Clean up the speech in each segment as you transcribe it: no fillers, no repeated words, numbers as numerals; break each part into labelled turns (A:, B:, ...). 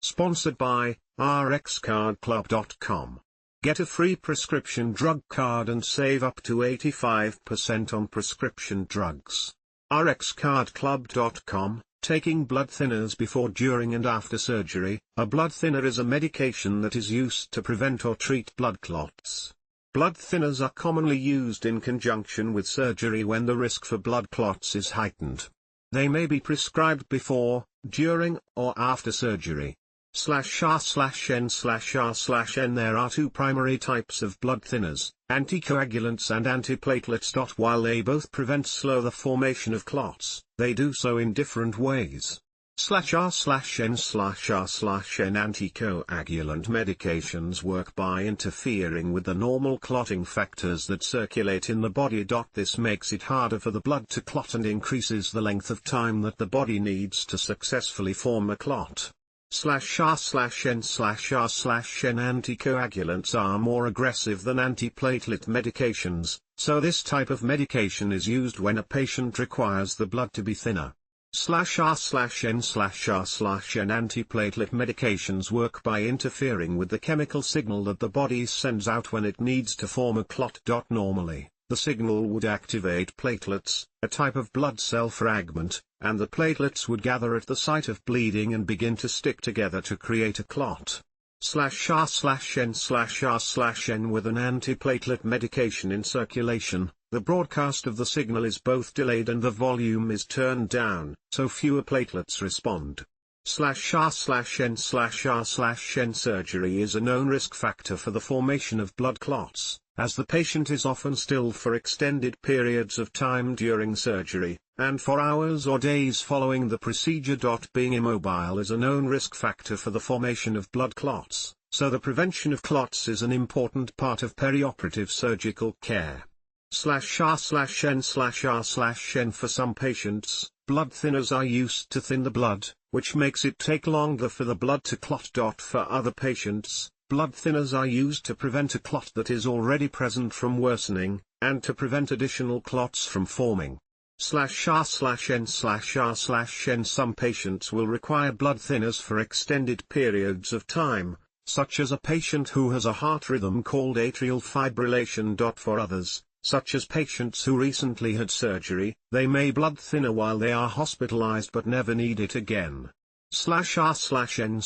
A: Sponsored by rxcardclub.com. Get a free prescription drug card and save up to 85% on prescription drugs. rxcardclub.com. Taking blood thinners before, during and after surgery. A blood thinner is a medication that is used to prevent or treat blood clots. Blood thinners are commonly used in conjunction with surgery when the risk for blood clots is heightened. They may be prescribed before, during, or after surgery. /R/N/R/N. There are two primary types of blood thinners, anticoagulants and antiplatelets. While they both slow the formation of clots, they do so in different ways. /R/N/R/N. Anticoagulant medications work by interfering with the normal clotting factors that circulate in the body. This makes it harder for the blood to clot and increases the length of time that the body needs to successfully form a clot. /R/N/R/N. Anticoagulants are more aggressive than antiplatelet medications, so this type of medication is used when a patient requires the blood to be thinner. /R/N/R/N. Antiplatelet medications work by interfering with the chemical signal that the body sends out when it needs to form a clot. Normally, the signal would activate platelets, a type of blood cell fragment, and the platelets would gather at the site of bleeding and begin to stick together to create a clot. /R/N/R/N. With an antiplatelet medication in circulation, the broadcast of the signal is both delayed and the volume is turned down, so fewer platelets respond. /R/N/R/N. Surgery is a known risk factor for the formation of blood clots, as the patient is often still for extended periods of time during surgery, and for hours or days following the procedure. Being immobile is a known risk factor for the formation of blood clots, so the prevention of clots is an important part of perioperative surgical care. /R/N/R/N. For some patients, blood thinners are used to thin the blood, which makes it take longer for the blood to clot. For other patients, blood thinners are used to prevent a clot that is already present from worsening, and to prevent additional clots from forming. /R/N/R/N. Some patients will require blood thinners for extended periods of time, such as a patient who has a heart rhythm called atrial fibrillation. For others, such as patients who recently had surgery, they may blood thinner while they are hospitalized but never need it again. /R/N/R/N.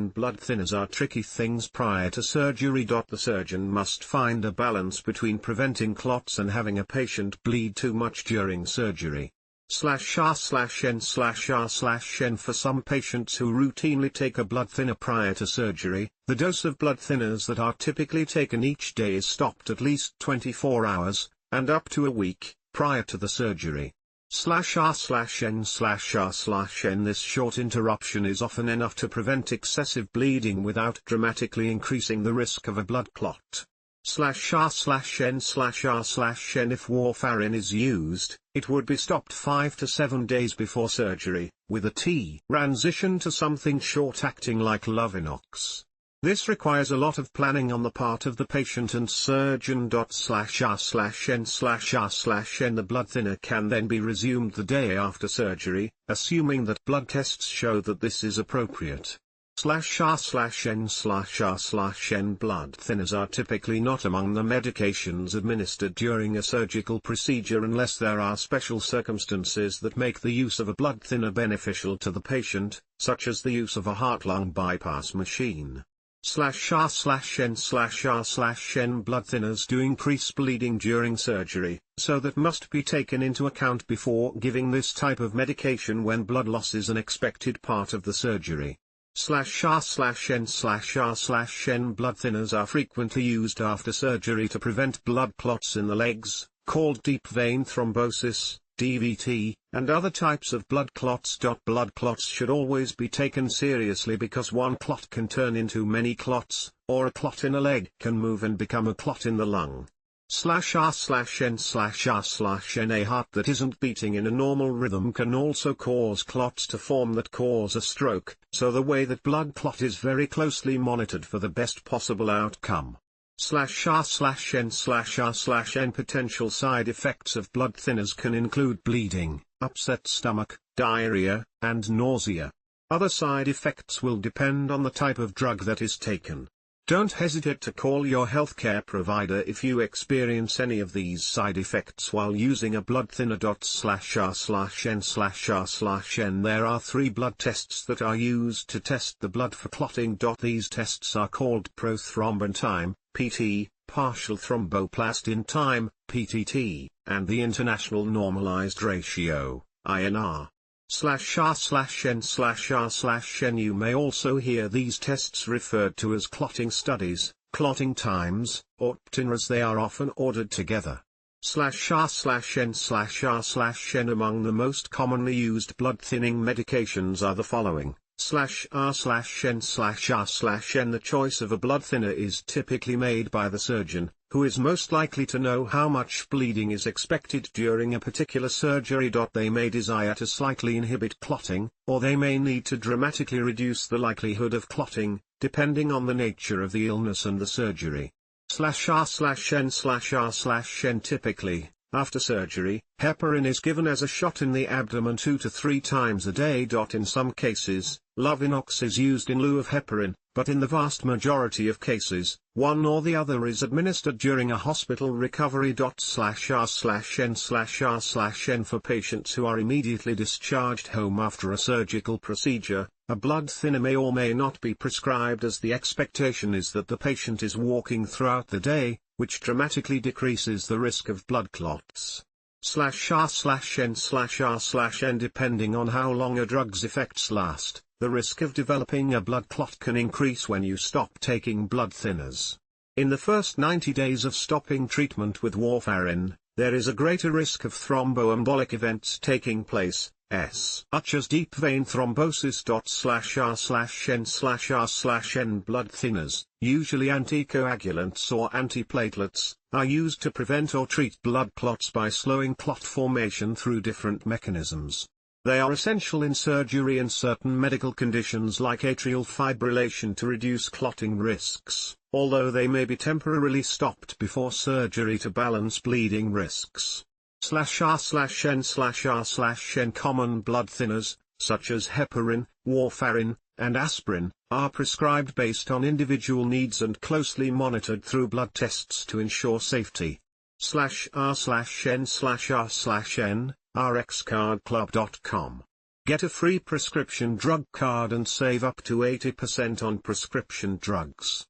A: Blood thinners are tricky things prior to surgery. The surgeon must find a balance between preventing clots and having a patient bleed too much during surgery. /R/N/R/N. For some patients who routinely take a blood thinner prior to surgery, the dose of blood thinners that are typically taken each day is stopped at least 24 hours, and up to a week, prior to the surgery. /R/N/R/N. This short interruption is often enough to prevent excessive bleeding without dramatically increasing the risk of a blood clot. /R/N/R/N. If warfarin is used, it would be stopped 5 to 7 days before surgery, with a transition to something short-acting like Lovenox. This requires a lot of planning on the part of the patient and surgeon. /R/N/R/N. The blood thinner can then be resumed the day after surgery, assuming that blood tests show that this is appropriate. /R/N/R/N. Blood thinners are typically not among the medications administered during a surgical procedure unless there are special circumstances that make the use of a blood thinner beneficial to the patient, such as the use of a heart-lung bypass machine. /R/N/R/N. Blood thinners do increase bleeding during surgery, so that must be taken into account before giving this type of medication when blood loss is an expected part of the surgery. /R/N/R/N. Blood thinners are frequently used after surgery to prevent blood clots in the legs, called deep vein thrombosis, DVT, and other types of blood clots. Blood clots should always be taken seriously because one clot can turn into many clots, or a clot in a leg can move and become a clot in the lung. /R/N/R/N. A heart that isn't beating in a normal rhythm can also cause clots to form that cause a stroke, so the way that blood clot is very closely monitored for the best possible outcome. /R/N/R/N. Potential side effects of blood thinners can include bleeding, upset stomach, diarrhea, and nausea. Other side effects will depend on the type of drug that is taken. Don't hesitate to call your healthcare provider if you experience any of these side effects while using a blood thinner. R/N/R/N. There are 3 blood tests that are used to test the blood for clotting. These tests are called prothrombin time, PT, partial thromboplastin time, PTT, and the International Normalized Ratio, INR. /R/N/R/N. You may also hear these tests referred to as clotting studies, clotting times, or TIN, as they are often ordered together. /R/N/R/N. Among the most commonly used blood thinning medications are the following. /R/N/R/N. The choice of a blood thinner is typically made by the surgeon, who is most likely to know how much bleeding is expected during a particular surgery. They may desire to slightly inhibit clotting, or they may need to dramatically reduce the likelihood of clotting, depending on the nature of the illness and the surgery. /R/N/R/N. Typically, after surgery, heparin is given as a shot in the abdomen 2 to 3 times a day. In some cases, Lovenox is used in lieu of heparin, but in the vast majority of cases, one or the other is administered during a hospital recovery. /R/N/R/N. For patients who are immediately discharged home after a surgical procedure, a blood thinner may or may not be prescribed, as the expectation is that the patient is walking throughout the day, which dramatically decreases the risk of blood clots. /R/N/R/N. Depending on how long a drug's effects last, the risk of developing a blood clot can increase when you stop taking blood thinners. In the first 90 days of stopping treatment with warfarin, there is a greater risk of thromboembolic events taking place, such as deep vein thrombosis. /R/N/R/N. Blood thinners, usually anticoagulants or antiplatelets, are used to prevent or treat blood clots by slowing clot formation through different mechanisms. They are essential in surgery and certain medical conditions like atrial fibrillation to reduce clotting risks, although they may be temporarily stopped before surgery to balance bleeding risks. /R/N/R/N. Common blood thinners, such as heparin, warfarin, and aspirin, are prescribed based on individual needs and closely monitored through blood tests to ensure safety. /R/N/R/N. rxcardclub.com. Get a free prescription drug card and save up to 80% on prescription drugs.